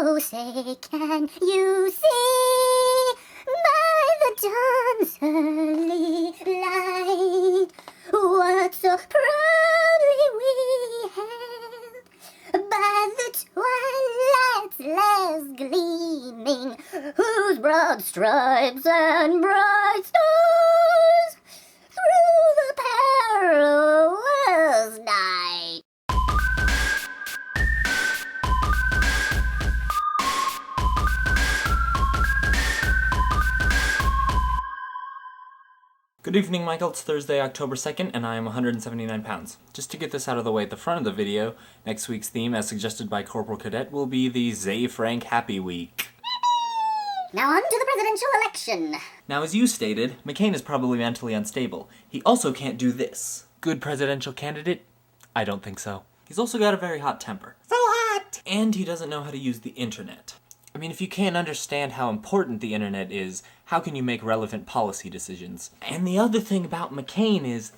Oh, say, can you see by the dawn's early light what so proudly we hailed by the twilight's last gleaming, whose broad stripes and bright stars through the perilous night. Good evening, Michael. It's Thursday, October 2nd, and I am 179 pounds. Just to get this out of the way at the front of the video, next week's theme, as suggested by Corporal Cadet, will be the Zay Frank Happy Week. Now on to the presidential election. Now, as you stated, McCain is probably mentally unstable. He also can't do this. Good presidential candidate? I don't think so. He's also got a very hot temper. So hot! And he doesn't know how to use the internet. I mean, if you can't understand how important the internet is, how can you make relevant policy decisions? And the other thing about McCain is,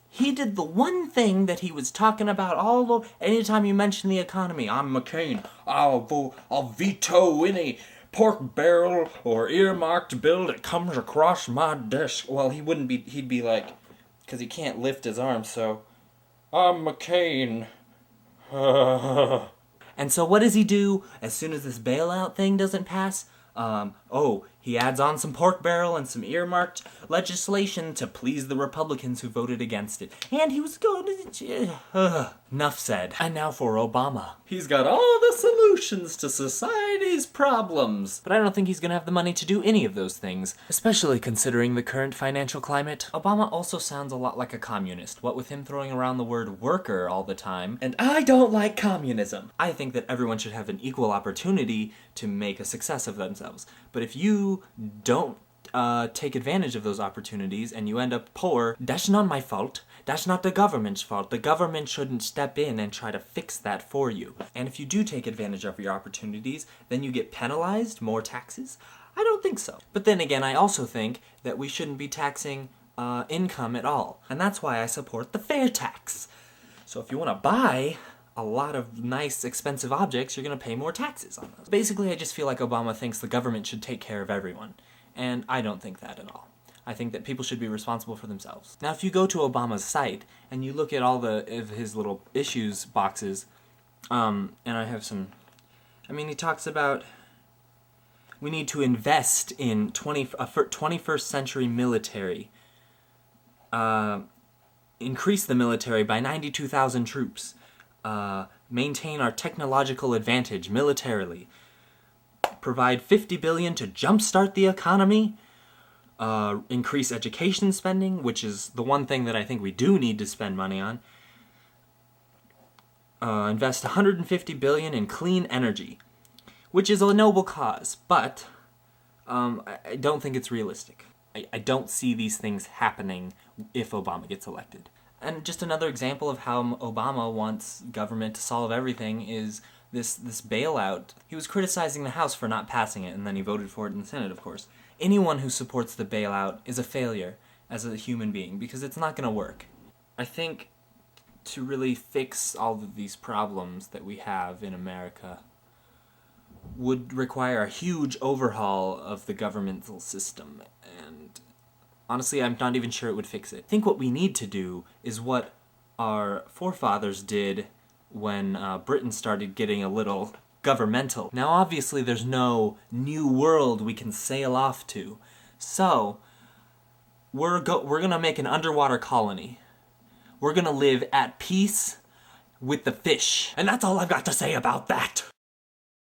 he did the one thing that he was talking about all over. Anytime you mention the economy, I'm McCain, I'll veto any pork barrel or earmarked bill that comes across my desk. Well, he'd be like, because he can't lift his arms, so, I'm McCain. And so what does he do as soon as this bailout thing doesn't pass? He adds on some pork barrel and some earmarked legislation to please the Republicans who voted against it. And he was going to jail. Enough said. And now for Obama. He's got all the solutions to society's problems. But I don't think he's gonna have the money to do any of those things, especially considering the current financial climate. Obama also sounds a lot like a communist, what with him throwing around the word worker all the time. And I don't like communism. I think that everyone should have an equal opportunity to make a success of themselves. But if you don't take advantage of those opportunities and you end up poor, that's not my fault. That's not the government's fault. The government shouldn't step in and try to fix that for you. And if you do take advantage of your opportunities, then you get penalized, more taxes? I don't think so. But then again, I also think that we shouldn't be taxing income at all. And that's why I support the fair tax. So if you want to buy a lot of nice, expensive objects, you're going to pay more taxes on those. Basically, I just feel like Obama thinks the government should take care of everyone. And I don't think that at all. I think that people should be responsible for themselves. Now, if you go to Obama's site and you look at all of his little issues boxes, and I have some, he talks about we need to invest in 21st century military, increase the military by 92,000 troops, maintain our technological advantage militarily, provide $50 billion to jumpstart the economy, increase education spending, which is the one thing that I think we do need to spend money on, invest $150 billion in clean energy, which is a noble cause, but I don't think it's realistic. I don't see these things happening if Obama gets elected. And just another example of how Obama wants government to solve everything is this bailout. He was criticizing the House for not passing it, and then he voted for it in the Senate, of course. Anyone who supports the bailout is a failure as a human being, because it's not going to work. I think to really fix all of these problems that we have in America would require a huge overhaul of the governmental system, and honestly, I'm not even sure it would fix it. I think what we need to do is what our forefathers did when Britain started getting a little governmental. Now, obviously, there's no new world we can sail off to. So, we're gonna make an underwater colony. We're gonna live at peace with the fish. And that's all I've got to say about that.